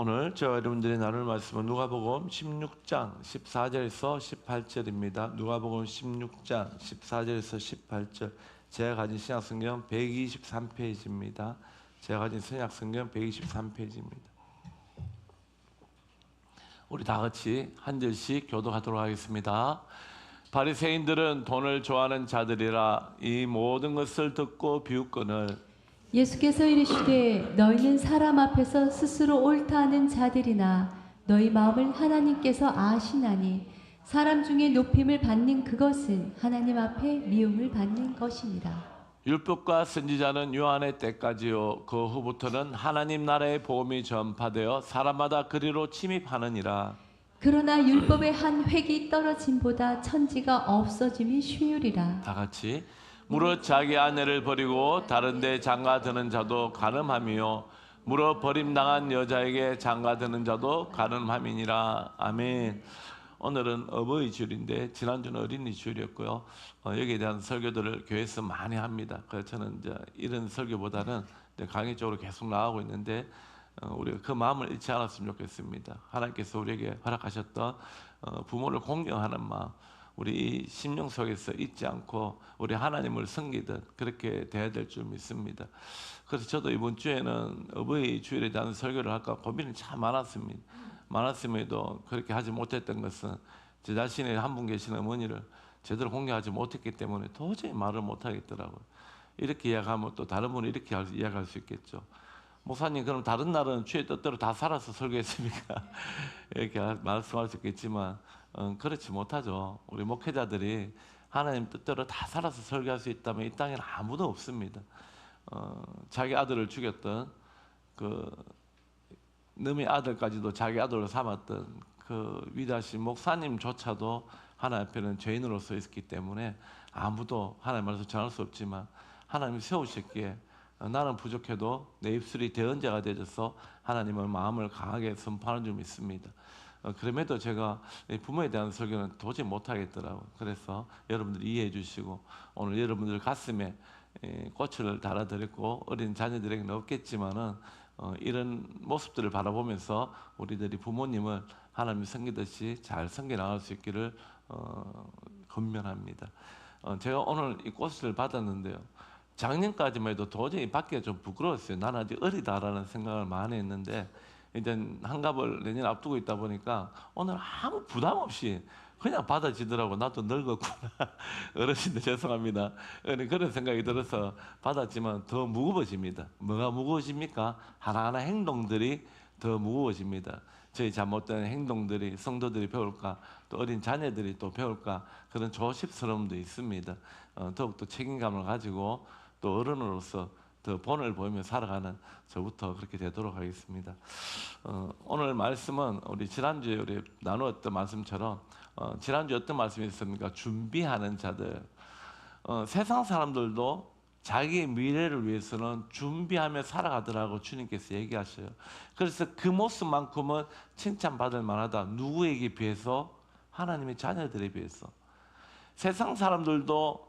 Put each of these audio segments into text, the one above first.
오늘 저와 여러분들이 나눌 말씀은 누가복음 16장 14절에서 18절입니다. 누가복음 16장 14절에서 18절. 제가 가진 신약성경 123페이지입니다. 제가 가진 신약성경 123페이지입니다. 우리 다 같이 한 절씩 교독하도록 하겠습니다. 바리새인들은 돈을 좋아하는 자들이라 이 모든 것을 듣고 비웃거늘 예수께서 이르시되 너희는 사람 앞에서 스스로 옳다 하는 자들이나 너희 마음을 하나님께서 아시나니 사람 중에 높임을 받는 그것은 하나님 앞에 미움을 받는 것이니라. 율법과 선지자는 요한의 때까지요 그 후부터는 하나님 나라의 복음이 전파되어 사람마다 그리로 침입하느니라. 그러나 율법의 한 획이 떨어짐보다 천지가 없어짐이 쉬우리라. 다 같이 무릇 자기 아내를 버리고 다른 데 장가드는 자도 간음함이요 무릇 버림당한 여자에게 장가드는 자도 간음함이니라. 아멘. 오늘은 어버이 주일인데 지난주는 어린이 주일이었고요. 여기에 대한 설교들을 교회에서 많이 합니다. 그래서 저는 이제 이런 설교보다는 이제 강의 쪽으로 계속 나가고 있는데 우리가 그 마음을 잃지 않았으면 좋겠습니다. 하나님께서 우리에게 허락하셨던 부모를 공경하는 마음, 우리 이 심령 속에서 잊지 않고 우리 하나님을 섬기듯 그렇게 돼야 될 줄 믿습니다. 그래서 저도 이번 주에는 어버이 주일에 대한 설교를 할까 고민이 참 많았습니다. 많았음에도 그렇게 하지 못했던 것은 제 자신의 한 분 계신 어머니를 제대로 공경하지 못했기 때문에 도저히 말을 못하겠더라고요. 이렇게 이야기하면 또 다른 분이 이렇게 이야기할 수 있겠죠. 목사님 그럼 다른 날은 주의 뜻대로 다 살아서 설교했습니까? 이렇게 말씀할 수 있겠지만 그렇지 못하죠. 우리 목회자들이 하나님 뜻대로 다 살아서 설교할 수 있다면 이 땅에는 아무도 없습니다. 자기 아들을 죽였던 그 너의 아들까지도 자기 아들로 삼았던 그 위대하신 목사님조차도 하나님 앞에는 죄인으로서 있었기 때문에 아무도 하나님 말씀 전할 수 없지만 하나님이 세우셨기에 나는 부족해도 내 입술이 대언자가 되어서 하나님의 마음을 강하게 선포하는 줄 믿습니다. 그럼에도 제가 부모에 대한 설교는 도저히 못하겠더라고요. 그래서 여러분들이 이해해 주시고 오늘 여러분들 가슴에 꽃을 달아드렸고 어린 자녀들에게는 없겠지만은 이런 모습들을 바라보면서 우리들이 부모님을 하나님 섬기듯이 잘 섬겨 나갈 수 있기를 권면합니다. 제가 오늘 이 꽃을 받았는데요. 작년까지만 해도 도저히 받기가 좀 부끄러웠어요. 나는 아직 어리다라는 생각을 많이 했는데 이제 한갑을 내년 앞두고 있다 보니까 오늘 아무 부담 없이 그냥 받아지더라고. 나도 늙었구나. 어르신들 죄송합니다. 그런 생각이 들어서 받았지만 더 무거워집니다. 뭐가 무거워집니까? 하나하나 행동들이 더 무거워집니다. 저희 잘못된 행동들이 성도들이 배울까 또 어린 자녀들이 또 배울까 그런 조심스러움도 있습니다. 더욱더 책임감을 가지고 또 어른으로서 더 본을 보이며 살아가는 저부터 그렇게 되도록 하겠습니다. 오늘 말씀은 우리 지난주에 우리 나누었던 말씀처럼 지난주에 어떤 말씀이 있습니까? 준비하는 자들. 세상 사람들도 자기의 미래를 위해서는 준비하며 살아가더라고 주님께서 얘기하셔요. 그래서 그 모습만큼은 칭찬받을 만하다. 누구에게 비해서? 하나님의 자녀들에 비해서. 세상 사람들도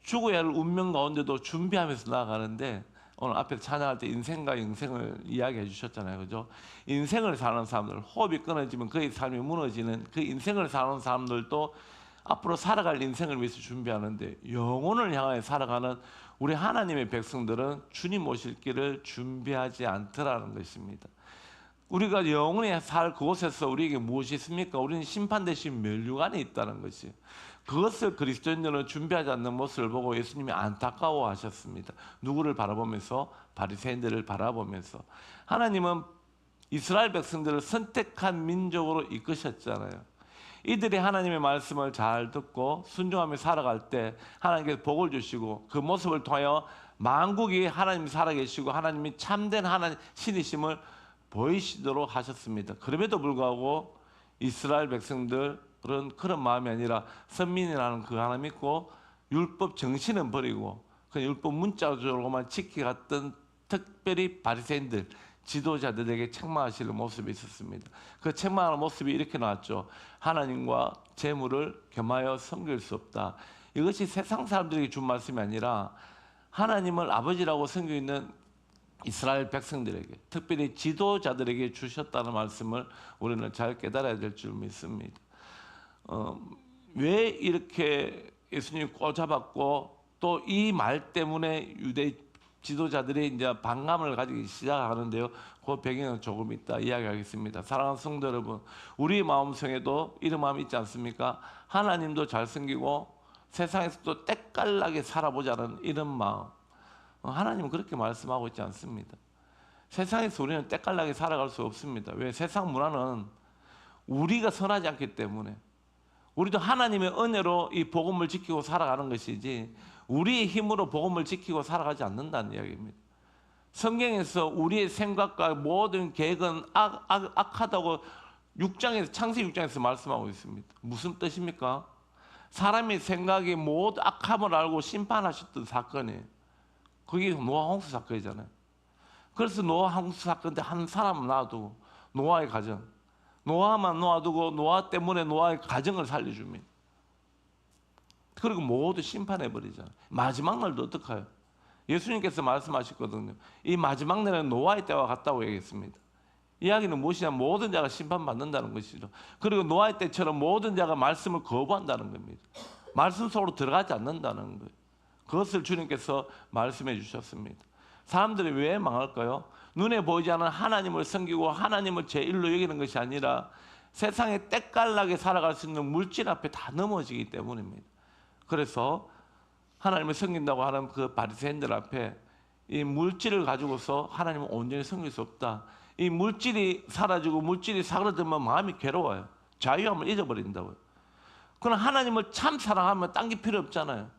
죽어야 할 운명 가운데도 준비하면서 나아가는데 오늘 앞에 찬양할 때 인생과 영생을 이야기해 주셨잖아요. 그죠? 인생을 사는 사람들, 호흡이 끊어지면 그의 삶이 무너지는 그 인생을 사는 사람들도 앞으로 살아갈 인생을 위해서 준비하는데 영혼을 향해 살아가는 우리 하나님의 백성들은 주님 오실 길을 준비하지 않더라는 것입니다. 우리가 영원히 살 그곳에서 우리에게 무엇이 있습니까? 우리는 심판 대신 멸류관에 있다는 것이에요. 그것을 그리스도인들은 준비하지 않는 모습을 보고 예수님이 안타까워하셨습니다. 누구를 바라보면서? 바리새인들을 바라보면서. 하나님은 이스라엘 백성들을 선택한 민족으로 이끄셨잖아요. 이들이 하나님의 말씀을 잘 듣고 순종하며 살아갈 때 하나님께서 복을 주시고 그 모습을 통하여 만국이 하나님이 살아계시고 하나님이 참된 하나님 신이심을 보이시도록 하셨습니다. 그럼에도 불구하고 이스라엘 백성들은 그런 마음이 아니라 선민이라는 그 하나 믿고 율법 정신은 버리고 그 율법 문자적으로만 지켜갔던 특별히 바리새인들 지도자들에게 책망하시는 모습이 있었습니다. 그 책망하는 모습이 이렇게 나왔죠. 하나님과 재물을 겸하여 섬길 수 없다. 이것이 세상 사람들에게 준 말씀이 아니라 하나님을 아버지라고 섬기고 있는 이스라엘 백성들에게, 특별히 지도자들에게 주셨다는 말씀을 우리는 잘 깨달아야 될 줄 믿습니다. 왜 이렇게 예수님이 꼬잡았고 또 이 말 때문에 유대 지도자들이 이제 반감을 가지기 시작하는데요. 그 배경은 조금 이따 이야기하겠습니다. 사랑하는 성도 여러분, 우리 마음속에도 이런 마음이 있지 않습니까? 하나님도 잘생기고 세상에서도 때깔나게 살아보자는 이런 마음. 하나님은 그렇게 말씀하고 있지 않습니다. 세상에서 우리는 때깔나게 살아갈 수 없습니다. 왜? 세상 문화는 우리가 선하지 않기 때문에. 우리도 하나님의 은혜로 이 복음을 지키고 살아가는 것이지 우리의 힘으로 복음을 지키고 살아가지 않는다는 이야기입니다. 성경에서 우리의 생각과 모든 계획은 악하다고 창세기 6장에서 말씀하고 있습니다. 무슨 뜻입니까? 사람의 생각이 모두 악함을 알고 심판하셨던 사건이에요. 그게 노아 홍수 사건이잖아요. 그래서 노아 홍수 사건 때 한 사람 놔두고 노아의 가정, 노아만 놔두고 노아 때문에 노아의 가정을 살려줍니다. 그리고 모두 심판해버리잖아요. 마지막 날도 어떡해요? 예수님께서 말씀하셨거든요. 이 마지막 날은 노아의 때와 같다고 얘기했습니다. 이야기는 무엇이냐? 모든 자가 심판받는다는 것이죠. 그리고 노아의 때처럼 모든 자가 말씀을 거부한다는 겁니다. 말씀 속으로 들어가지 않는다는 거예요. 그것을 주님께서 말씀해 주셨습니다. 사람들이 왜 망할까요? 눈에 보이지 않는 하나님을 섬기고 하나님을 제1로 여기는 것이 아니라 세상에 때깔나게 살아갈 수 있는 물질 앞에 다 넘어지기 때문입니다. 그래서 하나님을 섬긴다고 하는 그 바리새인들 앞에 이 물질을 가지고서 하나님을 온전히 섬길 수 없다. 이 물질이 사라지고 물질이 사그라들면 마음이 괴로워요. 자유함을 잊어버린다고요. 그러나 하나님을 참 사랑하면 딴 게 필요 없잖아요.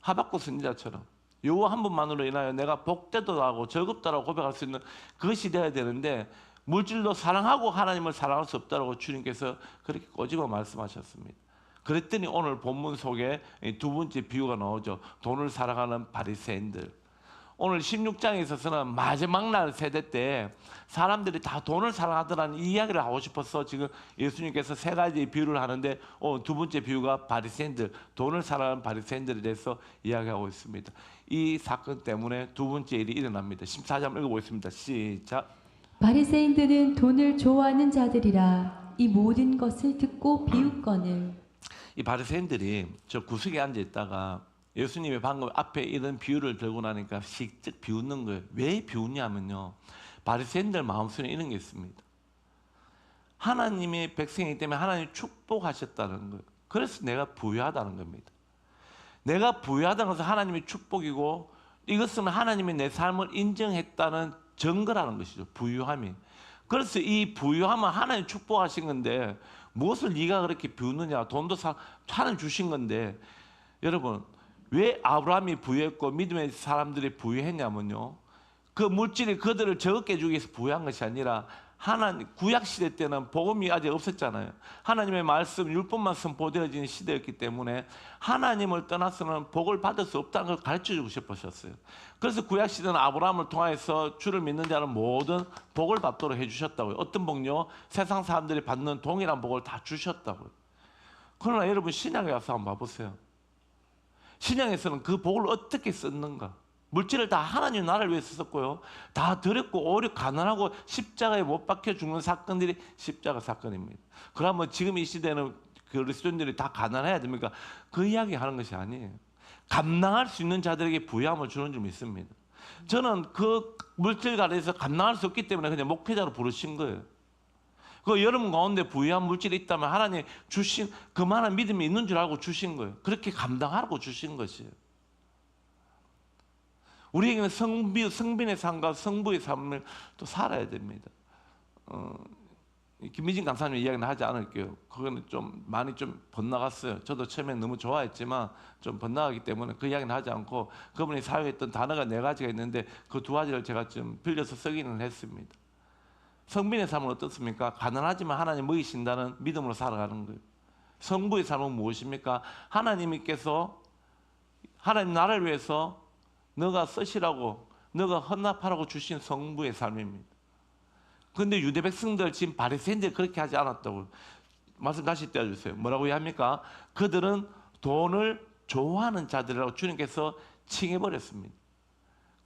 하박국 선지자처럼 요 한 분만으로 인하여 내가 복되도록 즐겁다라고 고백할 수 있는 그것이 되어야 되는데 물질도 사랑하고 하나님을 사랑할 수 없다라고 주님께서 그렇게 꼬집어 말씀하셨습니다. 그랬더니 오늘 본문 속에 두 번째 비유가 나오죠. 돈을 사랑하는 바리새인들. 오늘 16장에 있어서는 마지막 날 세대 때 사람들이 다 돈을 사랑하더라는 이야기를 하고 싶어서 지금 예수님께서 세 가지 비유를 하는데 오늘 두 번째 비유가 바리새인들, 돈을 사랑하는 바리새인들에 대해서 이야기하고 있습니다. 이 사건 때문에 두 번째 일이 일어납니다. 14장 읽어보겠습니다. 시작. 바리새인들은 돈을 좋아하는 자들이라 이 모든 것을 듣고 비웃거늘. 이 바리새인들이 저 구석에 앉아 있다가 예수님이 방금 앞에 이런 비유를 들고 나니까 씩쩍 비웃는 거예요. 왜 비웃냐면요, 바리새인들 마음속에 이런 게 있습니다. 하나님의 백성이기 때문에 하나님 축복하셨다는 거예요. 그래서 내가 부유하다는 겁니다. 내가 부유하다는 것은 하나님의 축복이고 이것은 하나님이 내 삶을 인정했다는 증거라는 것이죠. 부유함이. 그래서 이 부유함은 하나님 축복하신 건데 무엇을 네가 그렇게 비웃느냐? 돈도 하나님 주신 건데. 여러분, 왜 아브라함이 부유했고 믿음의 사람들이 부유했냐면요, 그 물질이 그들을 적게 주기 위해서 부유한 것이 아니라 하나님 구약 시대 때는 복음이 아직 없었잖아요. 하나님의 말씀 율법만 선포되어진 시대였기 때문에 하나님을 떠나서는 복을 받을 수 없다는 걸 가르쳐주고 싶으셨어요. 그래서 구약 시대는 아브라함을 통해서 주를 믿는 자는 모든 복을 받도록 해주셨다고요. 어떤 복요? 세상 사람들이 받는 동일한 복을 다 주셨다고요. 그러나 여러분 신약에 와서 한번 봐보세요. 신약에서는 그 복을 어떻게 썼는가? 물질을 다 하나님 나라를 위해서 썼고요. 다 드렸고 오히려 가난하고 십자가에 못 박혀 죽는 사건들이 십자가 사건입니다. 그러면 지금 이 시대는 그리스도인들이 다 가난해야 됩니까? 그 이야기 하는 것이 아니에요. 감당할 수 있는 자들에게 부유함을 주는 줄 믿습니다. 저는 그 물질 가운데서 감당할 수 없기 때문에 그냥 목회자로 부르신 거예요. 그 여러분 가운데 부유한 물질이 있다면 하나님 주신 그만한 믿음이 있는 줄 알고 주신 거예요. 그렇게 감당하라고 주신 것이에요. 우리에게는 성빈의 삶과 성부의 삶을 또 살아야 됩니다. 김미진 강사님 이야기는 하지 않을게요. 그거는 좀 많이 좀 번나갔어요. 저도 처음에 너무 좋아했지만 좀 번나가기 때문에 그 이야기는 하지 않고 그분이 사용했던 단어가 4가지가 있는데 그 2가지를 제가 좀 빌려서 쓰기는 했습니다. 성빈의 삶은 어떻습니까? 가난하지만 하나님 먹이신다는 믿음으로 살아가는 거예요. 성부의 삶은 무엇입니까? 하나님께서 하나님 나라를 위해서 너가 쓰시라고, 너가 헌납하라고 주신 성부의 삶입니다. 그런데 유대 백성들 지금 바리새인들이 그렇게 하지 않았다고. 말씀 다시 떼어주세요. 뭐라고 이야기합니까? 그들은 돈을 좋아하는 자들이라고 주님께서 칭해버렸습니다.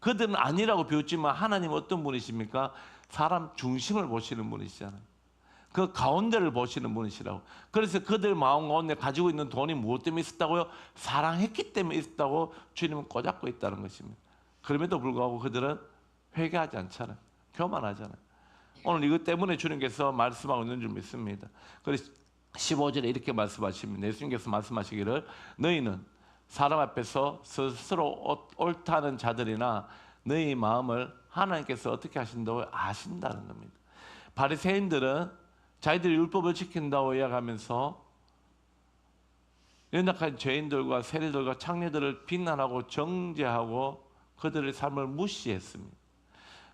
그들은 아니라고 비웃지만 하나님은 어떤 분이십니까? 사람 중심을 보시는 분이시잖아요. 그 가운데를 보시는 분이시라고. 그래서 그들 마음 가운데 가지고 있는 돈이 무엇 때문에 있었다고요? 사랑했기 때문에 있었다고 주님은 꼬잡고 있다는 것입니다. 그럼에도 불구하고 그들은 회개하지 않잖아요. 교만하잖아요. 오늘 이것 때문에 주님께서 말씀하고 있는 줄 믿습니다. 그래서 15절에 이렇게 말씀하십니다. 예수님께서 말씀하시기를 너희는 사람 앞에서 스스로 옳다는 자들이나 너희 마음을 하나님께서 어떻게 하신다고 아신다는 겁니다. 바리새인들은 자기들이 율법을 지킨다고 이야기하면서 연약한 죄인들과 세리들과 창녀들을 비난하고 정죄하고 그들의 삶을 무시했습니다.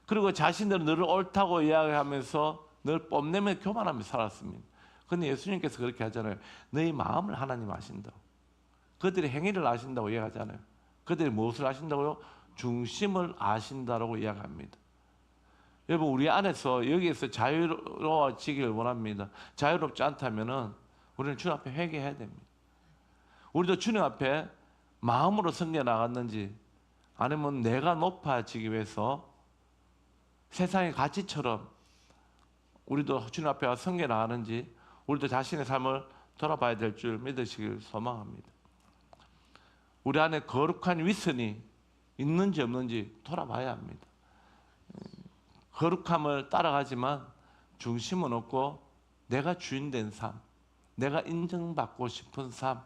그리고 자신들은 늘 옳다고 이야기하면서 늘 뽐내며 교만하며 살았습니다. 그런데 예수님께서 그렇게 하잖아요. 너희 마음을 하나님 아신다고. 그들의 행위를 아신다고 이야기하잖아요. 그들이 무엇을 아신다고요? 중심을 아신다라고 이야기합니다. 여러분 우리 안에서 여기에서 자유로워지길 원합니다. 자유롭지 않다면은 우리는 주님 앞에 회개해야 됩니다. 우리도 주님 앞에 마음으로 섬겨 나갔는지 아니면 내가 높아지기 위해서 세상의 가치처럼 우리도 주님 앞에 섬겨 나가는지 우리도 자신의 삶을 돌아봐야 될 줄 믿으시길 소망합니다. 우리 안에 거룩한 위선이 있는지 없는지 돌아봐야 합니다. 거룩함을 따라가지만 중심은 없고 내가 주인된 삶, 내가 인정받고 싶은 삶,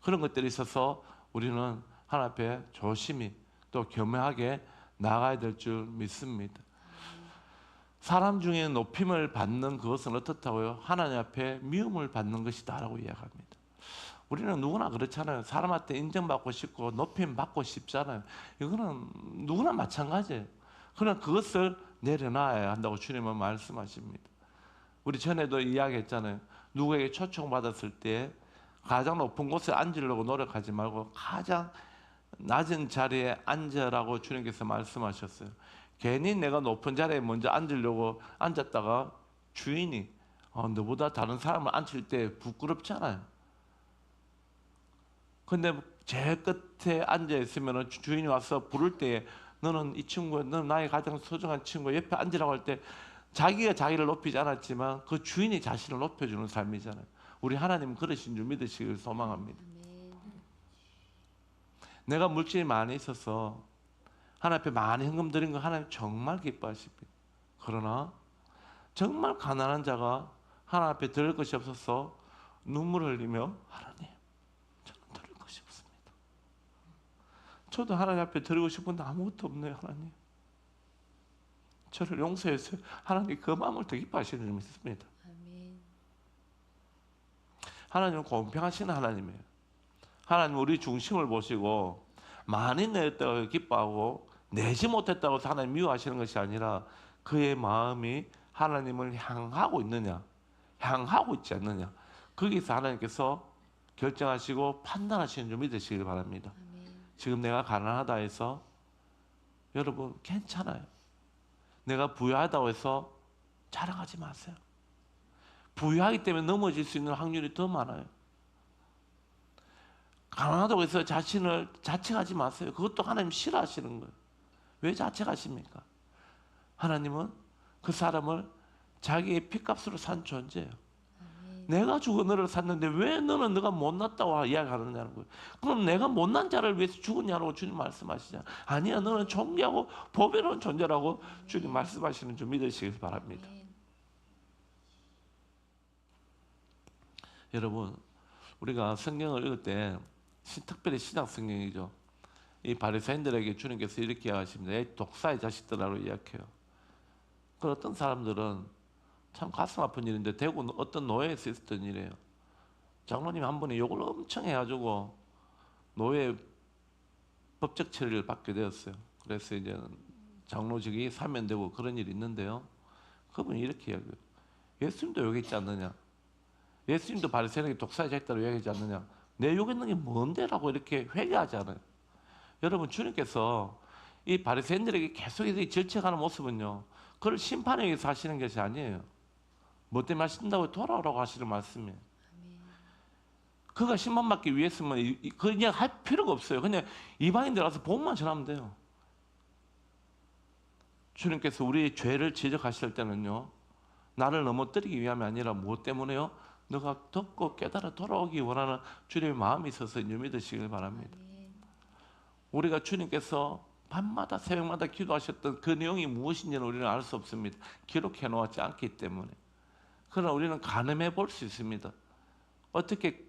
그런 것들이 있어서 우리는 하나님 앞에 조심히 또 겸허하게 나가야 될 줄 믿습니다. 사람 중에 높임을 받는 그것은 어떻다고요? 하나님 앞에 미움을 받는 것이다라고 이야기합니다. 우리는 누구나 그렇잖아요. 사람한테 인정받고 싶고 높임 받고 싶잖아요. 이거는 누구나 마찬가지예요. 그러나 그것을 내려놔야 한다고 주님은 말씀하십니다. 우리 전에도 이야기했잖아요. 누구에게 초청받았을 때 가장 높은 곳에 앉으려고 노력하지 말고 가장 낮은 자리에 앉으라고 주님께서 말씀하셨어요. 괜히 내가 높은 자리에 먼저 앉으려고 앉았다가 주인이 너보다 다른 사람을 앉힐 때 부끄럽잖아요. 근데 제일 끝에 앉아 있으면 주인이 와서 부를 때에 너는 이 친구, 너는 나의 가장 소중한 친구 옆에 앉으라고 할 때 자기가 자기를 높이지 않았지만 그 주인이 자신을 높여주는 삶이잖아요. 우리 하나님은 그러신 줄 믿으시길 소망합니다. 내가 물질이 많이 있어서 하나님 앞에 많이 헌금 드린 거 하나님 정말 기뻐하십니다. 그러나 정말 가난한 자가 하나님 앞에 드릴 것이 없어서 눈물을 흘리며 하나님 저는 드릴 것이 없습니다. 저도 하나님 앞에 드리고 싶은데 아무것도 없네요. 하나님 저를 용서해 주세요. 하나님 그 마음을 더 기뻐하시는 줄 믿습니다. 하나님은 공평하신 하나님이에요. 하나님은 우리 중심을 보시고 많이 냈다고 기뻐하고 내지 못했다고 해서 하나님 미워하시는 것이 아니라 그의 마음이 하나님을 향하고 있느냐 향하고 있지 않느냐 거기서 하나님께서 결정하시고 판단하시는 줄 믿으시길 바랍니다. 지금 내가 가난하다 해서 여러분 괜찮아요. 내가 부유하다고 해서 자랑하지 마세요. 부유하기 때문에 넘어질 수 있는 확률이 더 많아요. 가난하다고 해서 자신을 자책하지 마세요. 그것도 하나님 싫어하시는 거예요. 왜 자책하십니까? 하나님은 그 사람을 자기의 피값으로 산 존재예요. 내가 죽어 너를 샀는데 왜 너는 너가 못났다고 이야기하느냐는 거예요. 그럼 내가 못난 자를 위해서 죽었냐고 주님 말씀하시잖아요. 아니야, 너는 존귀하고 보배로운 존재라고 주님 말씀하시는 줄 믿으시길 바랍니다. 여러분, 우리가 성경을 읽을 때 특별히 신약 성경이죠. 이 바리새인들에게 주님께서 이렇게 이야기하십니다. 이 독사의 자식들라고 이야기해요. 그 어떤 사람들은 참 가슴 아픈 일인데 대구 어떤 노예에서 있었던 일이에요. 장로님이 한 번에 욕을 엄청 해가지고 노예 법적 처리를 받게 되었어요. 그래서 이제 장로직이 사면되고 그런 일이 있는데요. 그분이 이렇게 이야기해요. 예수님도 욕했지 않느냐? 예수님도 바리새인에게 독사의 자식들라고 이야기하지 않느냐? 내 욕했는 게 뭔데라고 이렇게 회개하지 않아요. 여러분 주님께서 이 바리새인들에게 계속 이렇게 질책하는 모습은요. 그걸 심판하기 위해서 하시는 것이 아니에요. 뭐 때문에 하신다고 돌아오라고 하시는 말씀이에요. 그가 10만 받기 위해서면 그냥 할 필요가 없어요. 그냥 이방인들 와서 복음만 전하면 돼요. 주님께서 우리의 죄를 지적하실 때는요, 나를 넘어뜨리기 위함이 아니라 무엇 때문에요? 너가 듣고 깨달아 돌아오기 원하는 주님의 마음이 있어서 믿으시길 바랍니다. 우리가 주님께서 밤마다 새벽마다 기도하셨던 그 내용이 무엇인지는 우리는 알 수 없습니다. 기록해 놓았지 않기 때문에. 그러나 우리는 가늠해 볼 수 있습니다. 어떻게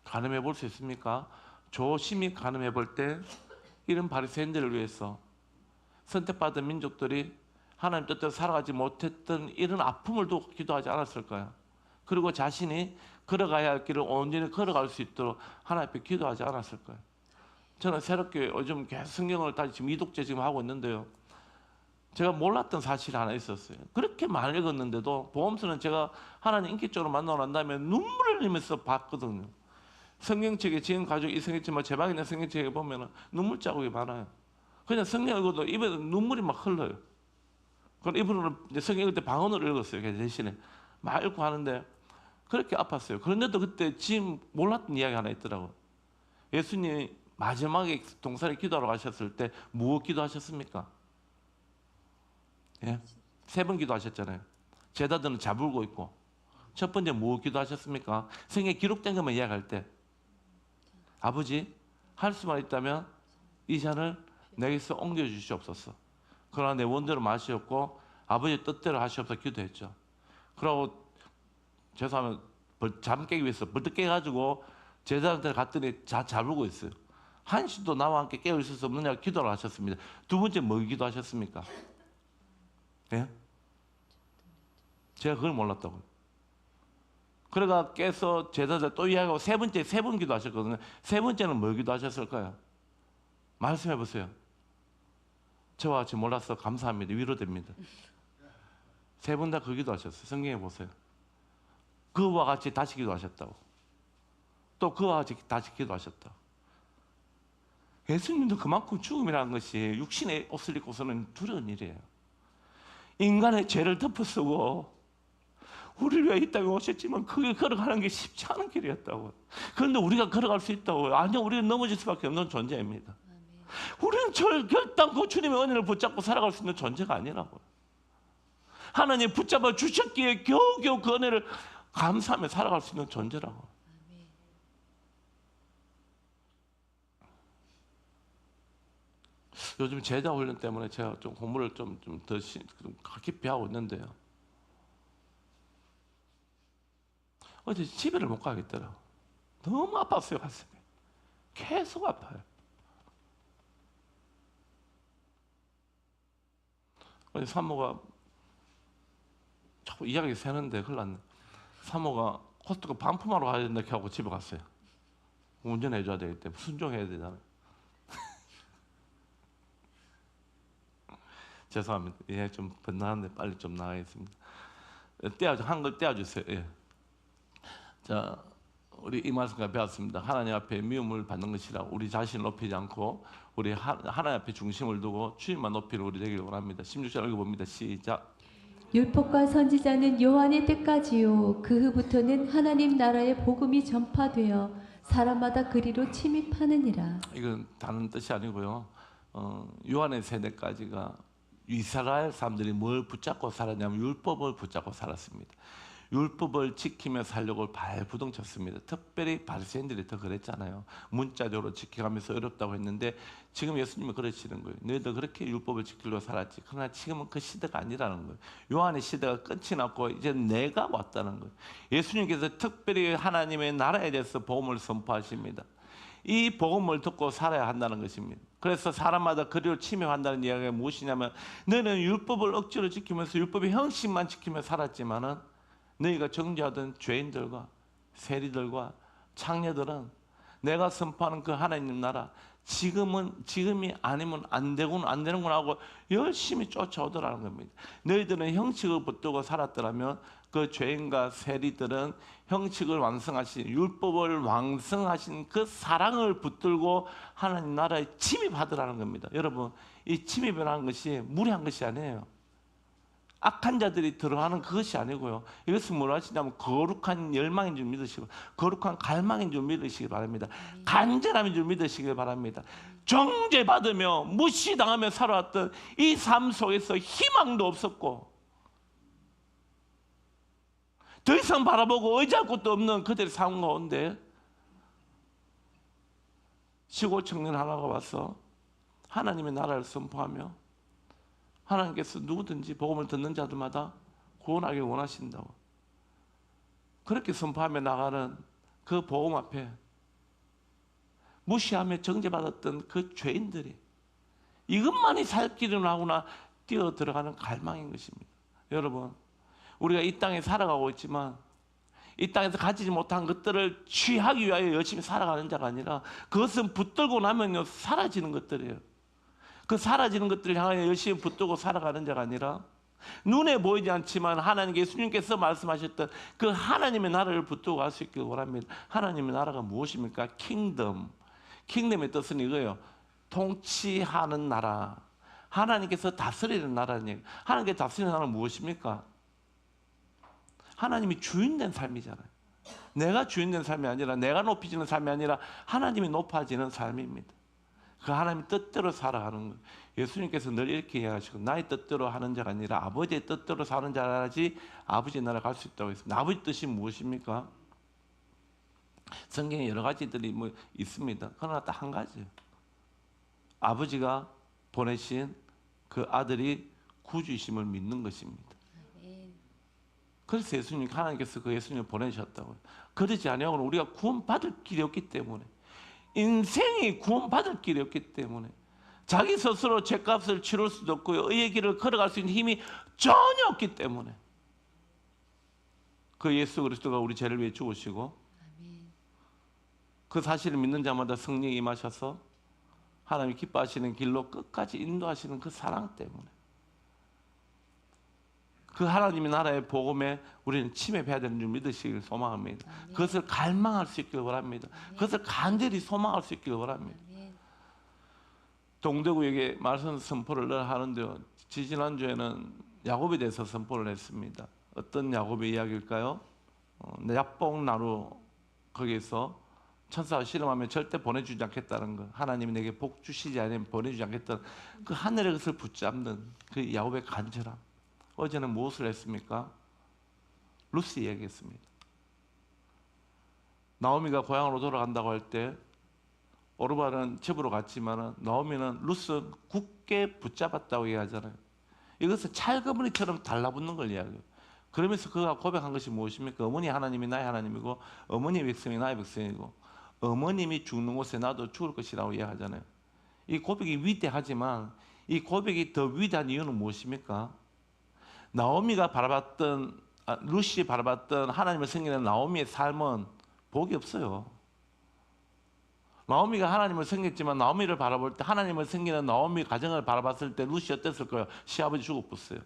가늠해 볼 수 있습니까? 조심히 가늠해 볼 때 이런 바리새인들을 위해서 선택받은 민족들이 하나님 뜻대로 살아가지 못했던 이런 아픔을 두고 기도하지 않았을까요? 그리고 자신이 걸어가야 할 길을 온전히 걸어갈 수 있도록 하나님 앞에 기도하지 않았을까요? 저는 새롭게 요즘 계속 성경을 다시 지금 이독제 지금 하고 있는데요. 제가 몰랐던 사실이 하나 있었어요. 그렇게 많이 읽었는데도 보험서는 제가 하나님 인격적으로 만나고 난 다음에 눈물을 흘리면서 봤거든요. 성경책에 지금 가지고 이 성경책, 제 방에 있는 성경책에 보면 눈물 자국이 많아요. 그냥 성경 읽어도 입에서 눈물이 막 흘러요. 그럼 이분은 성경 읽을 때 방언으로 읽었어요. 그 대신에 막 읽고 하는데 그렇게 아팠어요. 그런데도 그때 지금 몰랐던 이야기 하나 있더라고요. 예수님이 마지막에 동산에 기도하러 가셨을 때 무엇 기도하셨습니까? 예? 3번 기도하셨잖아요. 제자들은 자불고 있고 첫 번째 무엇 기도하셨습니까? 성경에 기록된 것만 이야기할 때 아버지 할 수만 있다면 이 잔을 내게서 옮겨주시옵소서. 그러나 내 원대로 마시옵고 아버지의 뜻대로 하시옵소서 기도했죠. 그러고 죄송하면 잠 깨기 위해서 벌떡 깨가지고 제자한테 갔더니 자불고 있어요. 한시도 나와 함께 깨어 있을 수 없느냐고 기도를 하셨습니다. 두 번째 뭐 기도하셨습니까? 예? 제가 그걸 몰랐다고요. 그러다 깨서 제자들 또 이야기하고 세 번 기도하셨거든요. 세 번째는 뭐 기도하셨을까요? 말씀해 보세요. 저와 같이 몰라서 감사합니다. 위로됩니다. 3번 다 그 기도하셨어요. 성경에 보세요. 그와 같이 다시 기도하셨다고. 또 그와 같이 다시 기도하셨다고. 예수님도 그만큼 죽음이라는 것이 육신의 옷을 입고서는 두려운 일이에요. 인간의 죄를 덮어쓰고 우리를 위해 이 땅에 오셨지만 그게 걸어가는 게 쉽지 않은 길이었다고. 그런데 우리가 걸어갈 수 있다고. 아니요, 우리는 넘어질 수밖에 없는 존재입니다. 우리는 결단코 주님의 은혜를 붙잡고 살아갈 수 있는 존재가 아니라고요. 하나님 붙잡아 주셨기에 겨우겨우 그 은혜를 감사하며 살아갈 수 있는 존재라고. 요즘 제자 훈련 때문에 제가 좀 공부를 좀 더 깊이 하고 있는데요. 어제 집에를 못 가겠더라고. 너무 아팠어요, 가슴이. 계속 아파요. 어제 사모가 자꾸 이야기 새는데 큰일 났네. 사모가 코스트코 반품하러 가야 된다 하고 집에 갔어요. 운전해줘야 되기 때문에 순종해야 되잖아요. 죄송합니다. 예, 좀 번나는데 빨리 좀 나가겠습니다. 한글 떼어주세요. 예. 자, 우리 이 말씀까지 배웠습니다. 하나님 앞에 미움을 받는 것이라 우리 자신을 높이지 않고 우리 하나님 앞에 중심을 두고 주님만 높이는 우리 되기를 원합니다. 16절 읽어봅니다. 시작. 율법과 선지자는 요한의 때까지요. 그 후부터는 하나님 나라의 복음이 전파되어 사람마다 그리로 침입하느니라. 이건 다른 뜻이 아니고요. 요한의 세대까지가 이스라엘 사람들이 뭘 붙잡고 살았냐면 율법을 붙잡고 살았습니다. 율법을 지키며 살려고 발부둥쳤습니다. 특별히 바리새인들이 더 그랬잖아요. 문자적으로 지켜가면서 어렵다고 했는데 지금 예수님은 그러시는 거예요. 너희들 그렇게 율법을 지키려고 살았지. 그러나 지금은 그 시대가 아니라는 거예요. 요한의 시대가 끝이 났고 이제 내가 왔다는 거예요. 예수님께서 특별히 하나님의 나라에 대해서 복음을 선포하십니다. 이 복음을 듣고 살아야 한다는 것입니다. 그래서 사람마다 그리로 침입한다는 이야기가 무엇이냐면 너는 율법을 억지로 지키면서 율법의 형식만 지키며 살았지만은 너희가 정죄하던 죄인들과 세리들과 창녀들은 내가 선포하는 그 하나님 나라 지금이 아니면 안 되는구나 하고 열심히 쫓아오더라는 겁니다. 너희들은 형식을 붙들고 살았더라면 그 죄인과 세리들은 형식을 완성하신 율법을 완성하신 그 사랑을 붙들고 하나님 나라에 침입하더라는 겁니다. 여러분, 이 침입이라는 것이 무리한 것이 아니에요. 악한 자들이 들어가는 그것이 아니고요. 이것은 뭐라 하시냐면 거룩한 열망인 줄 믿으시고 거룩한 갈망인 줄 믿으시기 바랍니다. 간절함인 줄 믿으시기 바랍니다. 정죄받으며 무시당하며 살아왔던 이 삶 속에서 희망도 없었고 더 이상 바라보고 의지할 곳도 없는 그들의 삶 가운데 시골 청년 하나가 와서 하나님의 나라를 선포하며 하나님께서 누구든지 복음을 듣는 자들마다 구원하길 원하신다고 그렇게 선포하며 나가는 그 복음 앞에 무시하며 정죄받았던 그 죄인들이 이것만이 살 길을 하구나 뛰어 들어가는 갈망인 것입니다. 여러분, 우리가 이 땅에 살아가고 있지만 이 땅에서 가지지 못한 것들을 취하기 위하여 열심히 살아가는 자가 아니라 그것은 붙들고 나면요 사라지는 것들이에요. 그 사라지는 것들을 향하여 열심히 붙들고 살아가는 자가 아니라 눈에 보이지 않지만 하나님 예수님께서 말씀하셨던 그 하나님의 나라를 붙들고 갈 수 있길 원합니다. 하나님의 나라가 무엇입니까? 킹덤. 킹덤의 뜻은 이거예요. 통치하는 나라. 하나님께서 다스리는 나라는 얘기. 하나님께서 다스리는 나라는 무엇입니까? 하나님이 주인된 삶이잖아요. 내가 주인된 삶이 아니라 내가 높이지는 삶이 아니라 하나님이 높아지는 삶입니다. 그 하나님 뜻대로 살아가는 거예요. 예수님께서 늘 이렇게 이야기하시고 나의 뜻대로 하는 자가 아니라 아버지의 뜻대로 사는 자라야지 아버지의 나라 갈 수 있다고 했습니다. 아버지 뜻이 무엇입니까? 성경에 여러 가지들이 뭐 있습니다. 그러나 딱 한 가지예요. 아버지가 보내신 그 아들이 구주이심을 믿는 것입니다. 그래서 예수님, 하나님께서 그 예수님을 보내셨다고요. 그러지 아니하고는 우리가 구원받을 길이 없기 때문에 인생이 구원받을 길이 없기 때문에 자기 스스로 죄값을 치를 수도 없고요. 의의 길을 걸어갈 수 있는 힘이 전혀 없기 때문에 그 예수 그리스도가 우리 죄를 위해 죽으시고 그 사실을 믿는 자마다 성령이 임하셔서 하나님이 기뻐하시는 길로 끝까지 인도하시는 그 사랑 때문에 그 하나님의 나라의 복음에 우리는 침입해야 되는 줄 믿으시길 소망합니다. 그것을 갈망할 수 있길 원합니다. 그것을 간절히 소망할 수 있길 원합니다. 동대구에게 말씀 선포를 늘 하는데요. 지지난주에는 야곱에 대해서 선포를 했습니다. 어떤 야곱의 이야기일까요? 야복나루 거기에서 천사가 실험하면 절대 보내주지 않겠다는 것, 하나님이 내게 복 주시지 않으면 보내주지 않겠다는 그 하늘의 것을 붙잡는 그 야곱의 간절함. 어제는 무엇을 했습니까? 루스 이야기했습니다. 나오미가 고향으로 돌아간다고 할 때 오르바는 집으로 갔지만 나오미는 루스 굳게 붙잡았다고 이야기하잖아요. 이것은 찰거머니처럼 달라붙는 걸 이야기해요. 그러면서 그가 고백한 것이 무엇입니까? 어머니 하나님이 나의 하나님이고 어머니의 백성이 나의 백성이고 어머님이 죽는 곳에 나도 죽을 것이라고 이야기하잖아요. 이 고백이 위대하지만 이 고백이 더 위대한 이유는 무엇입니까? 나오미가 바라봤던 루시 바라봤던 하나님을 섬기는 나오미의 삶은 복이 없어요. 나오미가 하나님을 섬겼지만 나오미를 바라볼 때 하나님을 섬기는 나오미 가정을 바라봤을 때 루시 어땠을 거예요? 시아버지 죽어버렸어요.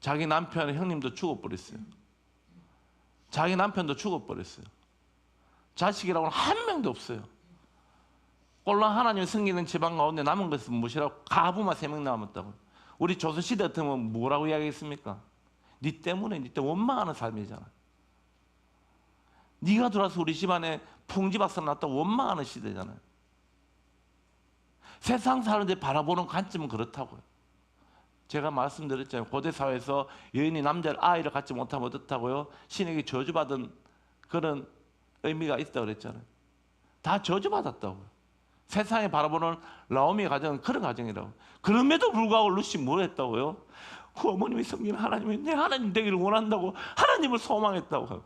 자기 남편 형님도 죽어버렸어요. 자기 남편도 죽어버렸어요. 자식이라고는 한 명도 없어요. 꼴랑 하나님을 섬기는 집안 가운데 남은 것은 무엇이라고? 가부만 3명 남았다고. 우리 조선시대 같으면 뭐라고 이야기했습니까? 네 때문에 원망하는 삶이잖아. 네가 들어와서 우리 집안에 풍지박산 났다고 원망하는 시대잖아요. 세상 사람들이 바라보는 관점은 그렇다고요. 제가 말씀드렸잖아요. 고대 사회에서 여인이 남자를 아이를 갖지 못하면 어떻다고요? 신에게 저주받은 그런 의미가 있다고 그랬잖아요. 다 저주받았다고요. 세상에 바라보는 나오미의 가정은 그런 가정이라고. 그럼에도 불구하고 루시 뭘 했다고요? 그 어머님이 섬기는 하나님이 내 하나님 되기를 원한다고 하나님을 소망했다고요.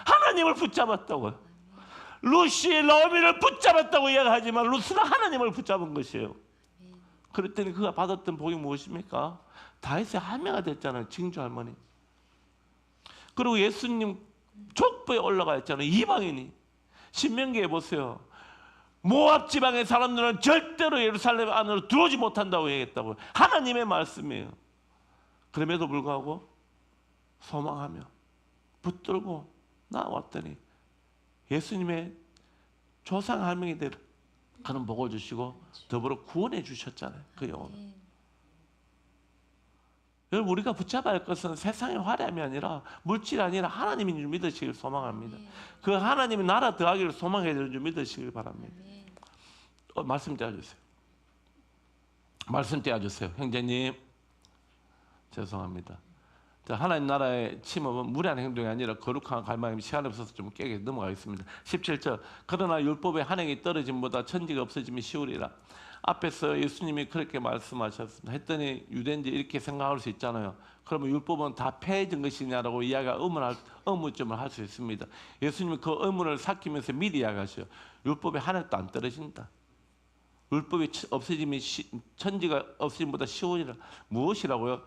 하나님을 붙잡았다고요. 루시 나오미를 붙잡았다고 이야기하지만 루스는 하나님을 붙잡은 것이에요. 그랬더니 그가 받았던 복이 무엇입니까? 다윗의 할매가 됐잖아요. 징조 할머니. 그리고 예수님 족보에 올라가 있잖아요. 이방인이. 신명기에 보세요. 모압 지방의 사람들은 절대로 예루살렘 안으로 들어오지 못한다고 얘기했다고요. 하나님의 말씀이에요. 그럼에도 불구하고 소망하며 붙들고 나왔더니 예수님의 조상 할명이 될 그런 복을 주시고 더불어 구원해 주셨잖아요. 그 영혼을. 여러분, 우리가 붙잡아야 할 것은 세상의 화려함이 아니라 물질이 아니라 하나님인 줄 믿으시길 소망합니다. 그 하나님이 나라 더하기를 소망해야 되는 줄 믿으시길 바랍니다. 말씀 떼어주세요. 말씀 떼어주세요. 형제님, 죄송합니다. 하나님 나라의 침범은 무례한 행동이 아니라 거룩한 갈망이 시간이 없어서 좀 깨게 넘어가겠습니다. 17절, 그러나 율법의 한 행이 떨어짐보다 천지가 없어짐이 쉬우리라. 앞에서 예수님이 그렇게 말씀하셨습니다. 했더니 유대인들이 이렇게 생각할 수 있잖아요. 그러면 율법은 다 폐해진 것이냐라고 이야기가 의문점을 할 수 있습니다. 예수님이 그 의문을 삭히면서 미리 이야기하셔요. 율법의 한 행도 안 떨어진다. 율법이 없어짐이 천지가 없어짐보다 쉬우리라. 무엇이라고요?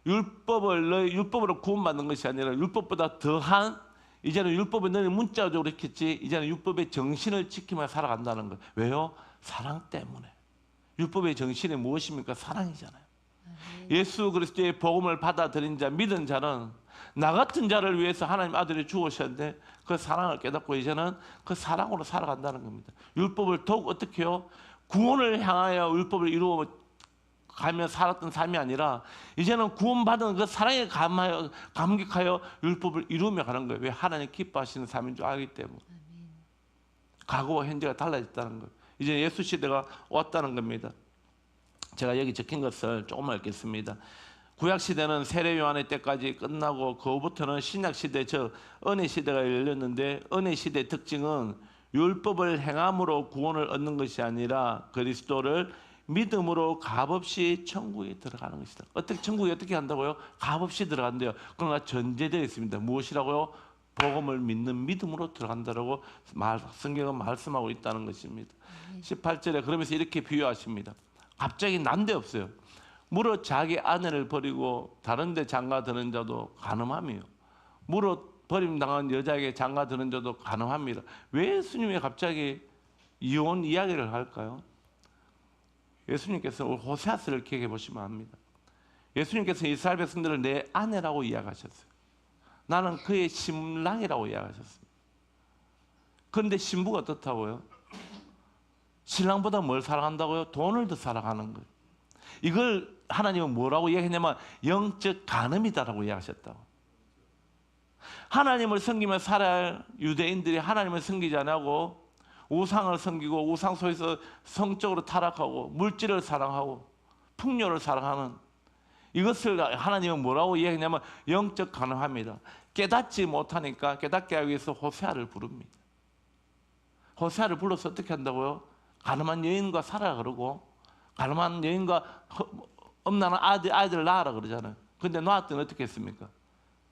율법으로 구원받는 것이 아니라 율법보다 더한, 이제는 율법은 너는 문자적으로 했겠지, 이제는 율법의 정신을 지키며 살아간다는 것. 왜요? 사랑 때문에. 율법의 정신이 무엇입니까? 사랑이잖아요. 예수 그리스도의 복음을 받아들인 자, 믿은 자는 나 같은 자를 위해서 하나님 아들이 죽으셨는데 그 사랑을 깨닫고 이제는 그 사랑으로 살아간다는 겁니다. 율법을 더욱 어떻게 해요? 구원을 향하여 율법을 이루어 가며 살았던 삶이 아니라 이제는 구원받은 그 사랑에 감격하여 율법을 이루며 가는 거예요. 왜? 하나님 기뻐하시는 삶인 줄 알기 때문에. 과거와 현재가 달라졌다는 거예요. 이제 예수 시대가 왔다는 겁니다. 제가 여기 적힌 것을 조금만 읽겠습니다. 구약 시대는 세례 요한의 때까지 끝나고 그 후부터는 신약 시대, 즉 은혜 시대가 열렸는데, 은혜 시대의 특징은 율법을 행함으로 구원을 얻는 것이 아니라 그리스도를 믿음으로 값없이 천국에 들어가는 것이다. 어떻게 천국에 어떻게 한다고요? 값없이 들어간대요. 그러나 전제되어 있습니다. 무엇이라고요? 복음을 믿는 믿음으로 들어간다라고 성경은 말씀하고 있다는 것입니다. 18절에 그러면서 이렇게 비유하십니다. 갑자기 난데없어요. 무릇 자기 아내를 버리고 다른 데 장가드는 자도 간음함이요. 무릇 버림당한 여자에게 장가드는 자도 간음합니다. 왜 예수님이 갑자기 이혼 이야기를 할까요? 예수님께서 호세아서를 기억해 보시면 압니다. 예수님께서 이스라엘 백성들을 내 아내라고 이야기하셨어요. 나는 그의 신랑이라고 이야기하셨습니다. 그런데 신부가 어떻다고요? 신랑보다 뭘 사랑한다고요? 돈을 더 사랑하는 거예요. 이걸 하나님은 뭐라고 이야기했냐면 영적 간음이다라고 이야기하셨다고. 하나님을 섬기며 살아야 할 유대인들이 하나님을 섬기지 않고 우상을 섬기고 우상 속에서 성적으로 타락하고 물질을 사랑하고 풍요를 사랑하는, 이것을 하나님은 뭐라고 이야기했냐면 영적 간음합니다. 깨닫지 못하니까 깨닫게 하기 위해서 호세아를 부릅니다. 호세아를 불러서 어떻게 한다고요? 가늠한 여인과 살아라 그러고, 가늠한 여인과 엄난한 아이들을 낳아라 그러잖아요. 근데 낳았더니 어떻게 했습니까?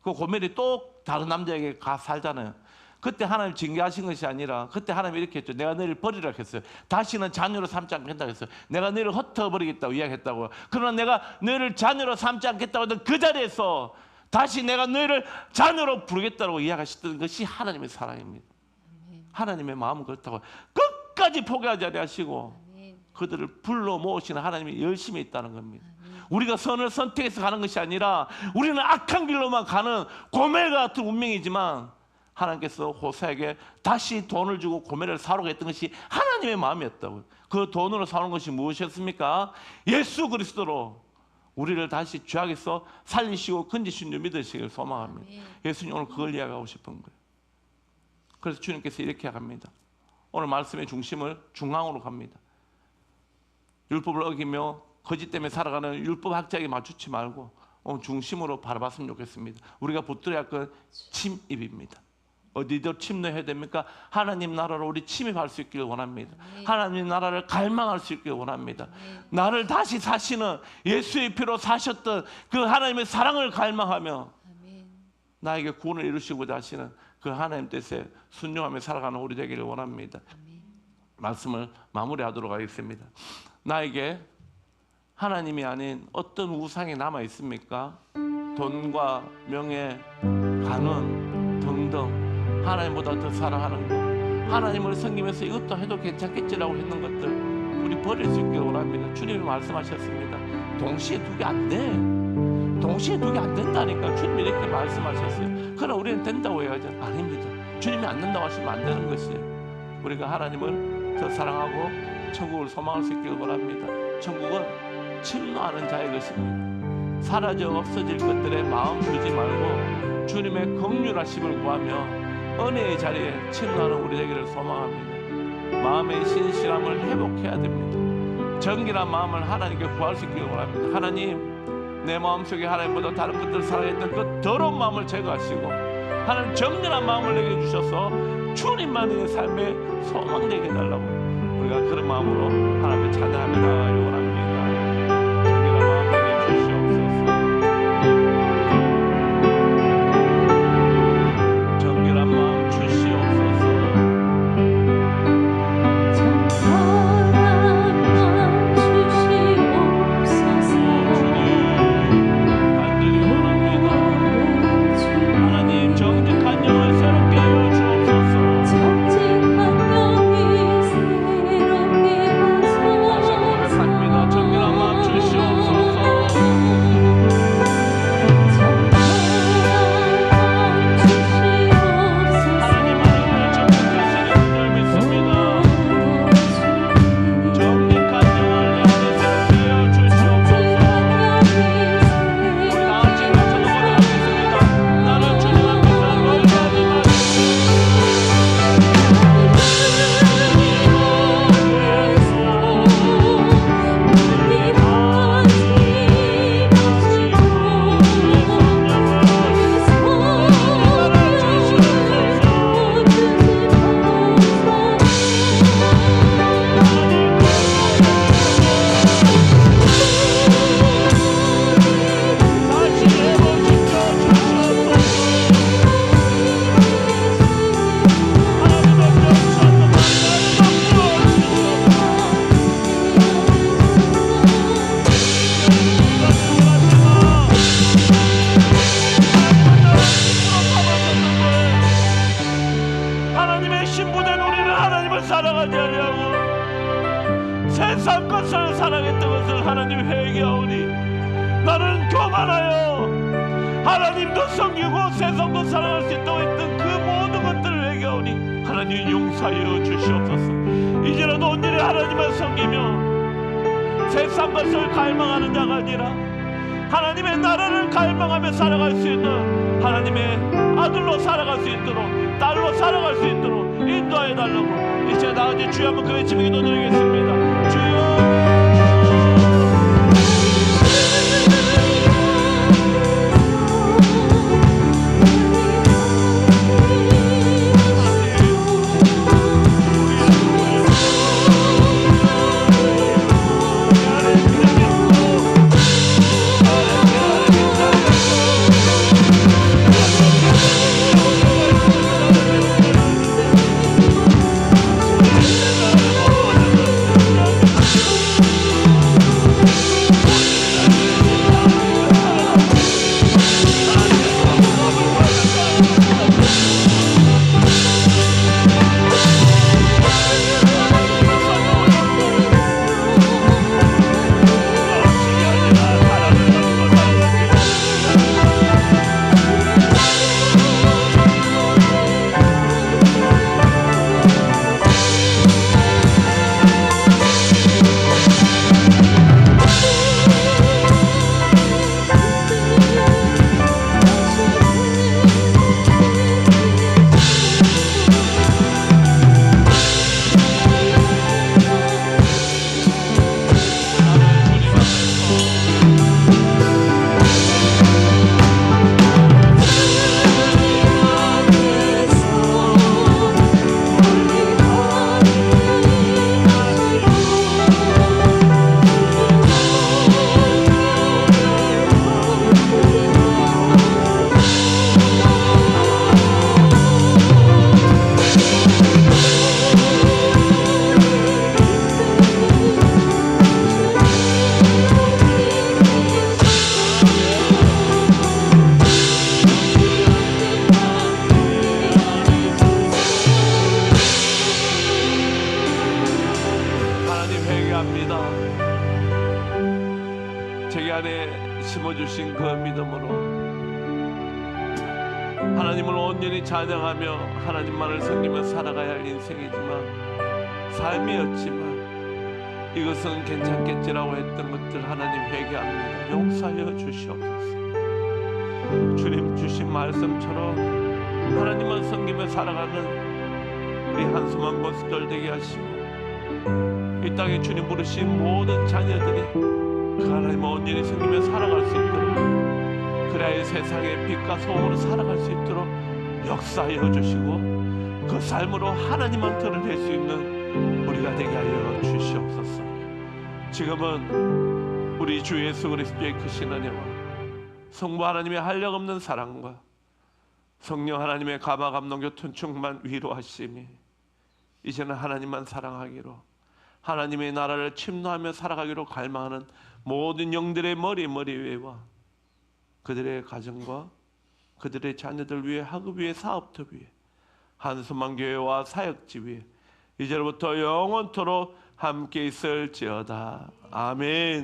그 고멜이 또 다른 남자에게 가 살잖아요. 그때 하나님 징계하신 것이 아니라 그때 하나님이 이렇게 했죠. 내가 너를 버리라 했어요. 다시는 자녀로 삼지 않겠다고 했어요. 내가 너를 흩어버리겠다고 이야기했다고요. 그러나 내가 너를 자녀로 삼지 않겠다고 했던 그 자리에서 다시 내가 너를 자녀로 부르겠다고 이야기하셨던 것이 하나님의 사랑입니다. 하나님의 마음은 그렇다고 끝까지 포기하지 아니하시고 그들을 불러 모으시는 하나님이 열심히 있다는 겁니다. 우리가 선을 선택해서 가는 것이 아니라 우리는 악한 길로만 가는 고멜 같은 운명이지만 하나님께서 호세에게 다시 돈을 주고 고멜을 사오게 했던 것이 하나님의 마음이었다고요. 그 돈으로 사오는 것이 무엇이었습니까? 예수 그리스도로 우리를 다시 죄악에서 살리시고 건지신 줄 믿으시길 소망합니다. 예수님 오늘 그걸 이야기하고 싶은 거예요. 그래서 주님께서 이렇게 합니다. 오늘 말씀의 중심을 중앙으로 갑니다. 율법을 어기며 거짓 때문에 살아가는 율법학자에게 맞추지 말고 오늘 중심으로 바라봤으면 좋겠습니다. 우리가 붙들어야 할 건 침입입니다. 어디도 침노해야 됩니까? 하나님 나라로 우리 침입할 수 있기를 원합니다. 하나님 나라를 갈망할 수 있기를 원합니다. 나를 다시 사시는 예수의 피로 사셨던 그 하나님의 사랑을 갈망하며 나에게 구원을 이루시고자 하시는 그 하나님 뜻에 순종하며 살아가는 우리 되기를 원합니다. 말씀을 마무리하도록 하겠습니다. 나에게 하나님이 아닌 어떤 우상이 남아 있습니까? 돈과 명예, 간운 등등 하나님보다 더 사랑하는 것, 하나님을 섬기면서 이것도 해도 괜찮겠지라고 했는 것들 우리 버릴 수 있기를 원합니다. 주님이 말씀하셨습니다. 동시에 두 개 안 돼. 동시에 두 개 안 된다니까 주님이 이렇게 말씀하셨어요. 그러나 우리는 된다고 해야죠. 아닙니다. 주님이 안 된다고 하시면 안 되는 것이에요. 우리가 하나님을 더 사랑하고 천국을 소망할 수 있기를 원합니다. 천국은 침노하는 자의 것입니다. 사라져 없어질 것들에 마음 두지 말고 주님의 긍휼하심을 구하며 은혜의 자리에 침노하는 우리 되기를 소망합니다. 마음의 신실함을 회복해야 됩니다. 정결한 마음을 하나님께 구할 수 있기를 원합니다. 하나님, 내 마음속에 하나님보다 다른 것들을 사랑했던 그 더러운 마음을 제거하시고 하나님 정결한 마음을 내게 주셔서 주님만의 삶의 소망 되게 해달라고 우리가 그런 마음으로 하나님을 찬양합니다. 원합니다. 정결한 마음 내게 주시옵소서. 정결한 마음 주시옵소서. 정결한 마음 주시옵소서. 간절히 원합니다. 하나님 정직한 영을 새롭게 하여 주옵소서. 정직한 영이 새롭게 다시 한번 고백합니다. 정결한 마음 주시옵소서. 하나님만을 정직하시는 줄 믿습니다. 정직한 영을 내 안에 새롭게 하여 주시옵소서. 우리 다 같이 가서 고백하겠습니다. 나는 주님 앞에서 멀리하지 다시 해보십시오. 하나님의 명수한 하나님의 신부된 우리는 하나님을 사랑하지 아니하고 세상 것을 사랑했던 것을 하나님 회개하오니 나는 교만하여 하나님도 섬기고 세상도 사랑할 수 있다고 했던 그 모든 것들을 회개하오니 하나님 용서하여 주시옵소서. 이제라도 온전히 하나님을 섬기며 세상 것을 갈망하는 자가 아니라 하나님의 나라를 갈망하며 살아갈 수 있는 하나님의 아들로 살아갈 수 있도록 딸로 살아갈 수 있도록 인도하여 달라고 이 시간 나같이 주여 한번 그 외치며 기도드리겠습니다. 주여 제게 안에 심어주신 그 믿음으로 하나님을 온전히 찬양하며 하나님만을 섬기며 살아가야 할 인생이지만 삶이었지만 이것은 괜찮겠지라고 했던 것들 하나님 회개합니다. 용서하여 주시옵소서. 주님 주신 말씀처럼 하나님을 섬기며 살아가는 우리 한숨한 것들 되게 하시고, 이 땅에 주님 부르신 모든 자녀들이 그 하나님을 온전히 섬기며 살아갈 수 있도록, 그래야 세상의 빛과 소음으로 살아갈 수 있도록 역사하여 주시고, 그 삶으로 하나님만 드러낼 수 있는 우리가 되게 하여 주시옵소서. 지금은 우리 주 예수 그리스도의 크신 은혜와 성부 하나님의 한량없는 사랑과 성령 하나님의 감화 감동 교통 충만 위로하심이 이제는 하나님만 사랑하기로, 하나님의 나라를 침노하며 살아가기로 갈망하는 모든 영들의 머리 위에와 그들의 가정과 그들의 자녀들 위에, 학업 위에, 사업터 위에, 한숨한 교회와 사역지 위에 이제부터 영원토록 함께 있을지어다. 아멘.